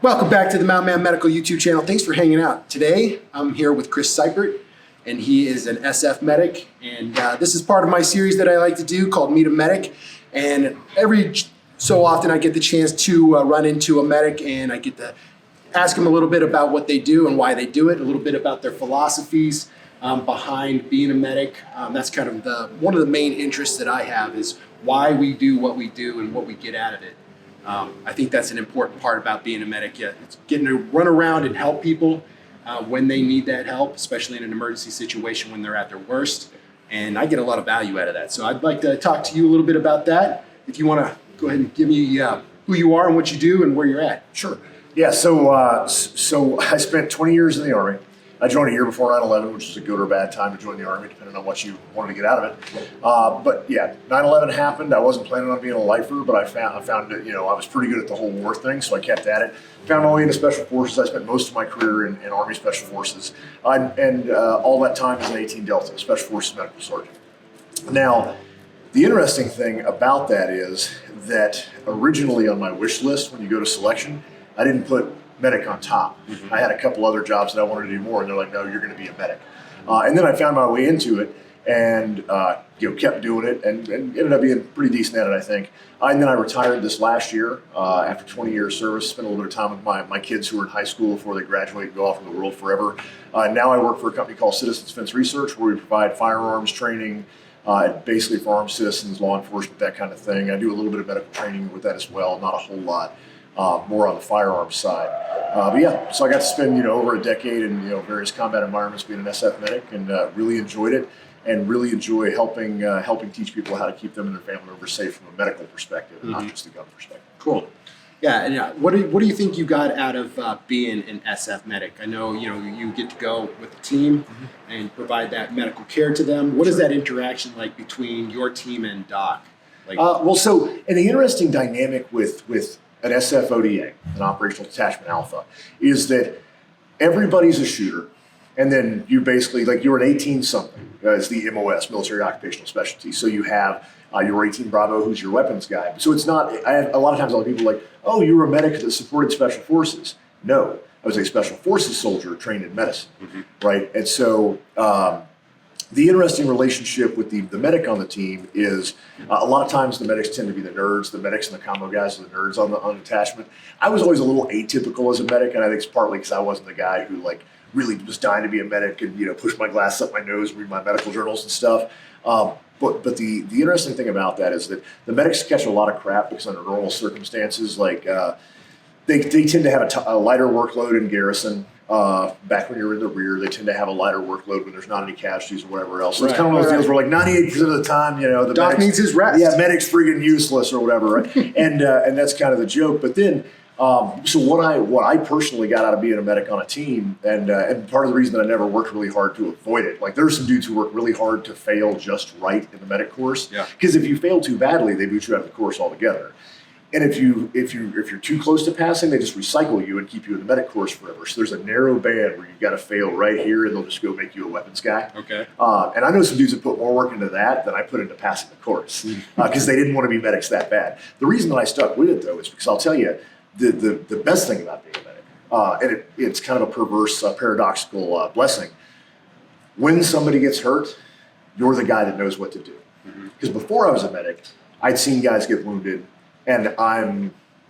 Welcome back to the Mountain Man Medical YouTube channel. Thanks for hanging out. Today, I'm here with Chris Cypert, and he is an SF medic. And this is part of my series that I like to do called Meet a Medic. And every so often, I get the chance to run into a medic, and I get to ask them a little bit about what they do and why they do it, a little bit about their philosophies behind being a medic. That's kind of one of the main interests that I have is why we do what we do and what we get out of it. I think that's an important part about being a medic. Yeah, it's getting to run around and help people when they need that help, especially in an emergency situation when they're at their worst. And I get a lot of value out of that. So I'd like to talk to you a little bit about that. If you want to go ahead and give me who you are and what you do and where you're at. Sure. Yeah, so I spent 20 years in the Army. I joined a year before 9/11, which is a good or bad time to join the Army, depending on what you wanted to get out of it. But yeah, 9/11 happened. I wasn't planning on being a lifer, but I found that, I was pretty good at the whole war thing, so I kept at it. Found my way into Special Forces. I spent most of my career in Army Special Forces, and all that time as an 18 Delta, Special Forces Medical Sergeant. Now, the interesting thing about that is that originally on my wish list, when you go to selection, I didn't put medic on top. Mm-hmm. I had a couple other jobs that I wanted to do more, and they're like, no, you're going to be a medic. And then I found my way into it and kept doing it and ended up being pretty decent at it, I think. And then I retired this last year after 20 years service, spent a little bit of time with my kids who were in high school before they graduate and go off in the world forever. Now I work for a company called Citizens Defense Research, where we provide firearms training, basically for armed citizens, law enforcement, that kind of thing. I do a little bit of medical training with that as well, not a whole lot. More on the firearms side. But yeah, so I got to spend, over a decade in, various combat environments being an SF medic, and really enjoyed it, and really enjoy helping teach people how to keep them and their family members safe from a medical perspective, and not just a gun perspective. Cool. Yeah, and what do you think you got out of being an SF medic? I know, you get to go with the team and provide that medical care to them. What is that interaction like between your team and Doc? And the interesting dynamic with an SF-ODA, an Operational Detachment Alpha, is that everybody's a shooter, and then you basically, you're an 18-something, as the MOS, Military Occupational Specialty. So you have your 18 Bravo, who's your weapons guy. So it's not, a lot of times people are like, oh, you were a medic that supported Special Forces. No, I was a Special Forces soldier trained in medicine, right? And so the interesting relationship with the medic on the team is a lot of times the medics tend to be the nerds. The medics and the combo guys are the nerds on detachment. I was always a little atypical as a medic, and I think it's partly because I wasn't the guy who really was dying to be a medic and push my glasses up my nose, read my medical journals and stuff. But the interesting thing about that is that the medics catch a lot of crap because under normal circumstances, they tend to have a lighter workload in garrison. Back when you're in the rear, they tend to have a lighter workload when there's not any casualties or whatever else. So it's kind of one of those deals where 98% of the time, the Doc medics, needs his rest. Yeah, medic's friggin' useless or whatever, right? and that's kind of the joke. But then, so what I personally got out of being a medic on a team, and part of the reason that I never worked really hard to avoid it, there's some dudes who work really hard to fail just right in the medic course. Yeah. Because if you fail too badly, they boot you out of the course altogether. And if you're too close to passing, they just recycle you and keep you in the medic course forever. So there's a narrow band where you've got to fail right here, and they'll just go make you a weapons guy. Okay. And I know some dudes that put more work into that than I put into passing the course because they didn't want to be medics that bad. The reason that I stuck with it, though, is because I'll tell you, the best thing about being a medic, and it's kind of a perverse, paradoxical blessing. When somebody gets hurt, you're the guy that knows what to do. Because before I was a medic, I'd seen guys get wounded, and I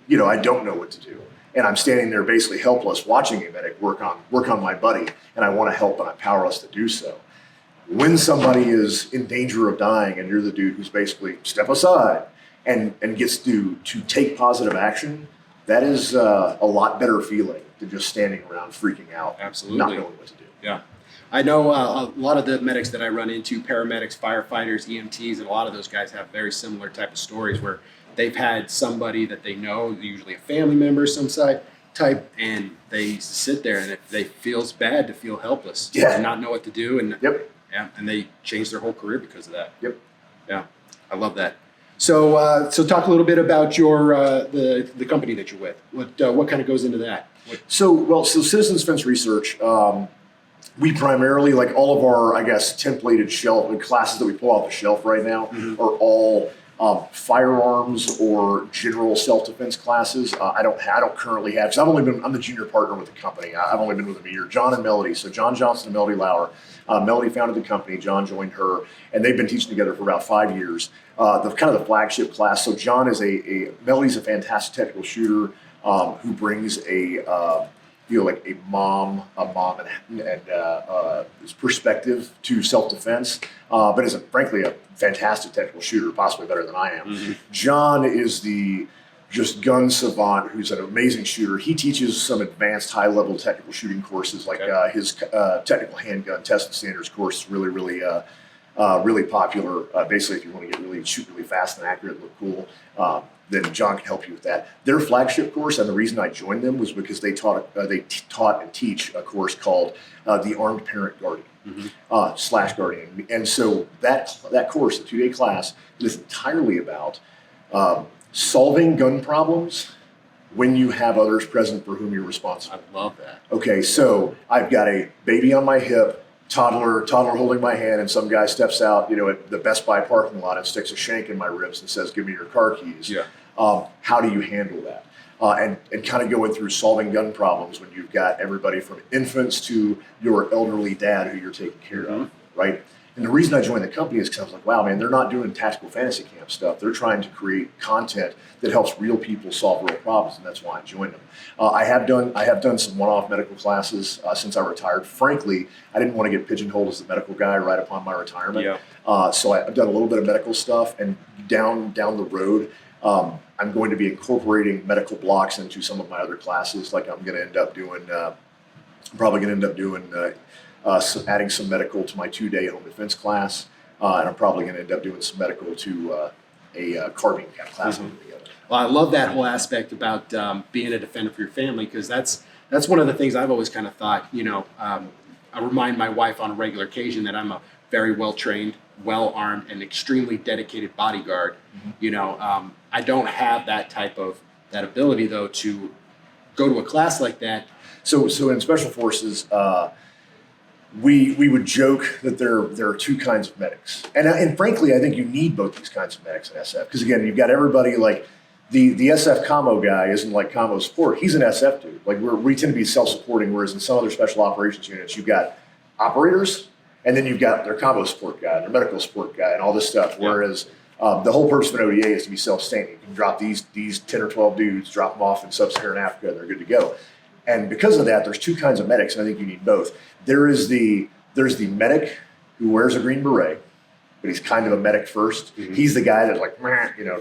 don't know what to do. And I'm standing there basically helpless watching a medic work on my buddy, and I want to help, but I'm powerless to do so. When somebody is in danger of dying and you're the dude who's basically step aside and gets to take positive action, that is a lot better feeling than just standing around freaking out, absolutely, not knowing what to do. Yeah. I know a lot of the medics that I run into, paramedics, firefighters, EMTs, and a lot of those guys have very similar type of stories where they've had somebody that they know, usually a family member of some type, and they sit there and it feels bad to feel helpless and not know what to do. And and they change their whole career because of that. Yep. Yeah, I love that. So talk a little bit about your the company that you're with. What kind of goes into that? So Citizens Defense Research. We primarily, all of our, templated shelf classes that we pull off the shelf right now are all Firearms or general self-defense classes, I don't currently have, because I'm the junior partner with the company. I've only been with them a year. John and Melody, so John Johnson and Melody Lauer. Melody founded the company, John joined her, and they've been teaching together for about 5 years. The flagship class. So John is Melody's a fantastic technical shooter who brings like a mom and perspective to self-defense, but is frankly a fantastic technical shooter, possibly better than I am. Mm-hmm. John is the just gun savant who's an amazing shooter. He teaches some advanced high-level technical shooting courses, like his technical handgun test and standards course is really popular. Basically, if you want to shoot really fast and accurate and look cool, then John can help you with that. Their flagship course, and the reason I joined them was because they taught and teach a course called the Armed Parent Guardian. Mm-hmm. / Guardian. And so that course, the 2-day class, is entirely about solving gun problems when you have others present for whom you're responsible. I love that. Okay, so I've got a baby on my hip, toddler holding my hand, and some guy steps out, at the Best Buy parking lot and sticks a shank in my ribs and says, "Give me your car keys." Yeah. How do you handle that? And kind of going through solving gun problems when you've got everybody from infants to your elderly dad who you're taking care of, right? And the reason I joined the company is because I was like, wow, man, they're not doing tactical fantasy camp stuff. They're trying to create content that helps real people solve real problems, and that's why I joined them. I have done some one-off medical classes since I retired. Frankly, I didn't want to get pigeonholed as the medical guy right upon my retirement. Yeah. So I've done a little bit of medical stuff, and down the road, I'm going to be incorporating medical blocks into some of my other classes. Like I'm going to end up doing, adding some medical to my 2-day home defense class, and I'm probably going to end up doing some medical to a carbine class. Mm-hmm. Well, I love that whole aspect about being a defender for your family, because that's one of the things I've always kind of thought. I remind my wife on a regular occasion that I'm a very well-trained, well-armed, and extremely dedicated bodyguard. Mm-hmm. I don't have that ability though to go to a class like that. So in Special Forces, we would joke that there are 2 kinds of medics, and frankly, I think you need both these kinds of medics in SF, because again, you've got everybody like the SF commo guy isn't like commo support; he's an SF dude. Like we tend to be self-supporting, whereas in some other special operations units, you've got operators, and then you've got their combo support guy, their medical support guy, and all this stuff. Yeah. Whereas the whole purpose of an ODA is to be self-sustaining. You can drop these 10 or 12 dudes, drop them off in sub-Saharan Africa, and they're good to go. And because of that, there's 2 kinds of medics, and I think you need both. There's the medic who wears a green beret, but he's kind of a medic first. Mm-hmm. He's the guy that's like,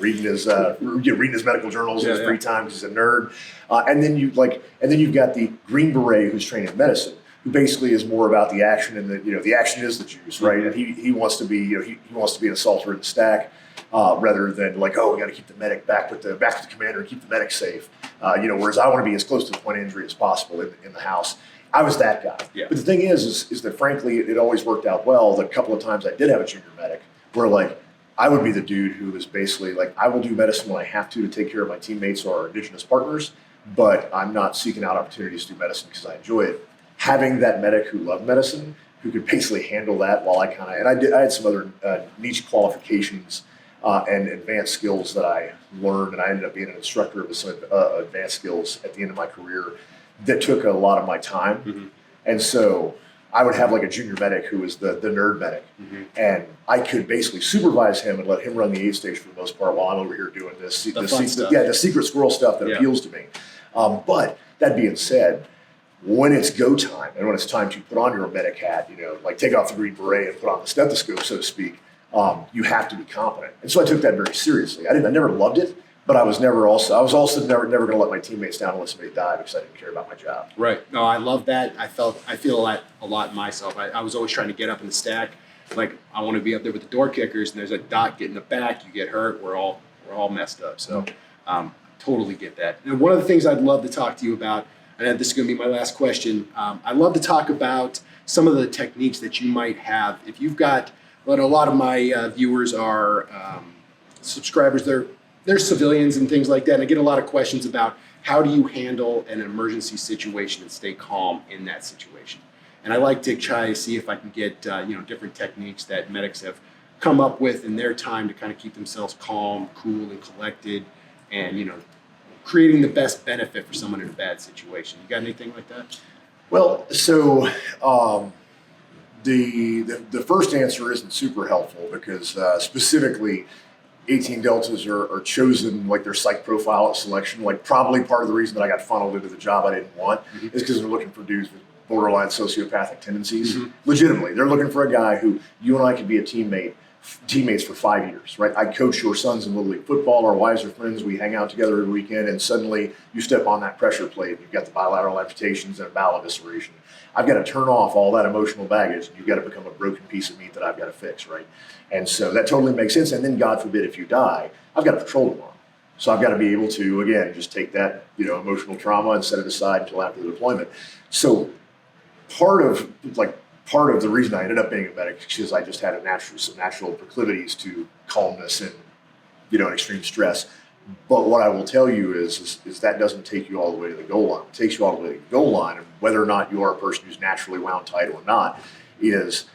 reading his medical journals in his free time because he's a nerd. And then you've got the green beret who's trained in medicine, who basically is more about the action, and the action is the juice, right? Mm-hmm. And he wants to be he wants to be an assaulter in the stack, rather than like, oh, we got to keep the medic back with the commander and keep the medic safe. Whereas I want to be as close to the point of injury as possible in the house. I was that guy. Yeah. But the thing is that frankly, it always worked out well. The couple of times I did have a junior medic, where like I would be the dude who was basically like, I will do medicine when I have to take care of my teammates or our indigenous partners, but I'm not seeking out opportunities to do medicine because I enjoy it. Having that medic who loved medicine, who could basically handle that while I had some other niche qualifications and advanced skills that I learned, and I ended up being an instructor of some advanced skills at the end of my career that took a lot of my time. Mm-hmm. And so I would have like a junior medic who was the nerd medic, mm-hmm. and I could basically supervise him and let him run the aid stage for the most part while I'm over here doing the secret squirrel stuff that appeals to me. But that being said, when it's go time and when it's time to put on your medic hat, like take off the green beret and put on the stethoscope, so to speak, you have to be competent. And so I took that very seriously. I never loved it, but I was also never going to let my teammates down and let somebody die because I didn't care about my job. Right. No, I love that. I feel that a lot myself. I was always trying to get up in the stack. Like I want to be up there with the door kickers, and there's a dot get in the back, you get hurt, we're all messed up. So totally get that. And one of the things I'd love to talk to you about, and this is going to be my last question, I'd love to talk about some of the techniques that you might have. If you've got, a lot of my viewers are subscribers, they're civilians and things like that, and I get a lot of questions about how do you handle an emergency situation and stay calm in that situation. And I like to try to see if I can get different techniques that medics have come up with in their time to kind of keep themselves calm, cool, and collected, and, you know, creating the best benefit for someone in a bad situation. You got anything like that? Well, so the first answer isn't super helpful because specifically 18 deltas are chosen like their psych profile at selection. Like probably part of the reason that I got funneled into the job I didn't want is because they're looking for dudes with borderline sociopathic tendencies. Legitimately, they're looking for a guy who you and I could be a teammates for 5 years, right? I coach your sons in Little League football. Our wives are friends. We hang out together every weekend, and suddenly you step on that pressure plate. You've got the bilateral amputations and a bowel evisceration. I've got to turn off all that emotional baggage, and you've got to become a broken piece of meat that I've got to fix, right? And so that totally makes sense. And then, God forbid, if you die, I've got to patrol tomorrow. So I've got to be able to, again, just take that, emotional trauma and set it aside until after the deployment. So part of the reason I ended up being a medic is because I just had some natural proclivities to calmness and, and extreme stress. But what I will tell you is that doesn't take you all the way to the goal line. It takes you all the way to the goal line, and whether or not you are a person who's naturally wound tight or not, is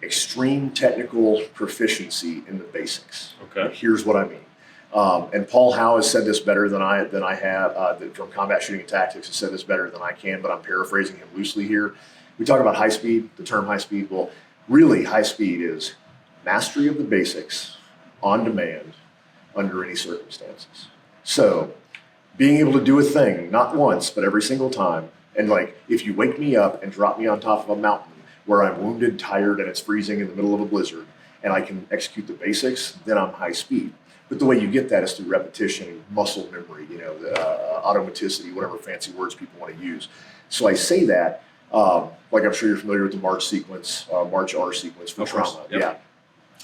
extreme technical proficiency in the basics. Okay. Here's what I mean. And Paul Howe has said this better than I have, from Combat Shooting and Tactics has said this better than I can, but I'm paraphrasing him loosely here. We talk about high speed, the term high speed. Well, really high speed is mastery of the basics on demand under any circumstances. So being able to do a thing, not once, but every single time. And like, if you wake me up and drop me on top of a mountain where I'm wounded, tired, and it's freezing in the middle of a blizzard, and I can execute the basics, then I'm high speed. But the way you get that is through repetition, muscle memory, automaticity, whatever fancy words people want to use. So I say that, like I'm sure you're familiar with the March sequence, March R sequence for trauma. Yep.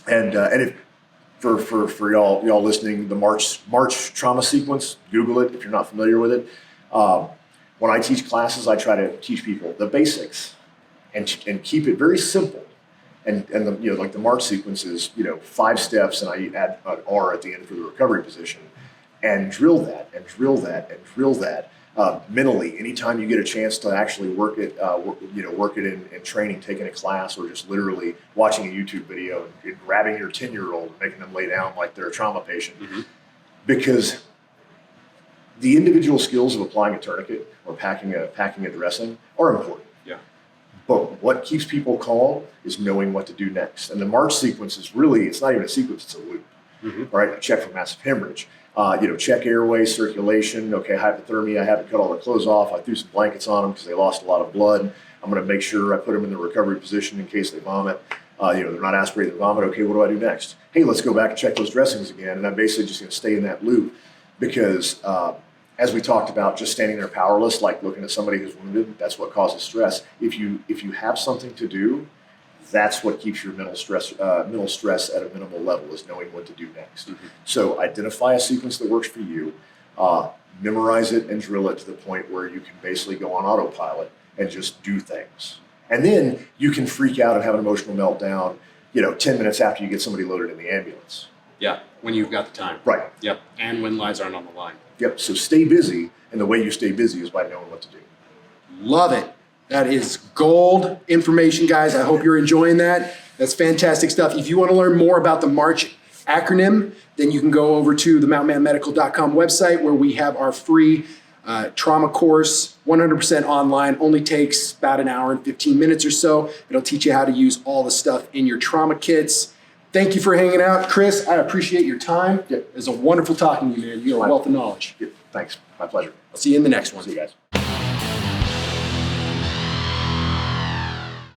Yeah. And if for y'all listening, the March trauma sequence, Google it if you're not familiar with it. When I teach classes, I try to teach people the basics and keep it very simple. And like the March sequence is 5 steps, and I add an R at the end for the recovery position, and drill that and drill that and drill that mentally. Anytime you get a chance to actually work it in training, taking a class, or just literally watching a YouTube video and grabbing your 10-year-old and making them lay down like they're a trauma patient, because the individual skills of applying a tourniquet or packing a dressing are important. Yeah. But what keeps people calm is knowing what to do next. And the March sequence is really, it's not even a sequence, it's a loop. All right, check for massive hemorrhage. Check airway, circulation. Okay, hypothermia, I haven't cut all the clothes off. I threw some blankets on them because they lost a lot of blood. I'm going to make sure I put them in the recovery position in case they vomit. They're not aspirating the vomit. Okay, what do I do next? Hey, let's go back and check those dressings again. And I'm basically just going to stay in that loop because as we talked about, just standing there powerless, like looking at somebody who's wounded, that's what causes stress. If you have something to do, that's what keeps your mental stress at a minimal level, is knowing what to do next. So identify a sequence that works for you, memorize it and drill it to the point where you can basically go on autopilot and just do things. And then you can freak out and have an emotional meltdown, 10 minutes after you get somebody loaded in the ambulance. Yeah, when you've got the time. Right. Yep, and when lives aren't on the line. Yep, so stay busy, and the way you stay busy is by knowing what to do. Love it. That is gold information, guys. I hope you're enjoying that. That's fantastic stuff. If you want to learn more about the March acronym, then you can go over to the mountainmanmedical.com website where we have our free trauma course, 100% online, only takes about an hour and 15 minutes or so. It'll teach you how to use all the stuff in your trauma kits. Thank you for hanging out. Chris, I appreciate your time. It was a wonderful talking to you, man. You're a wealth of knowledge. Thanks. My pleasure. I'll see you in the next one. See you guys.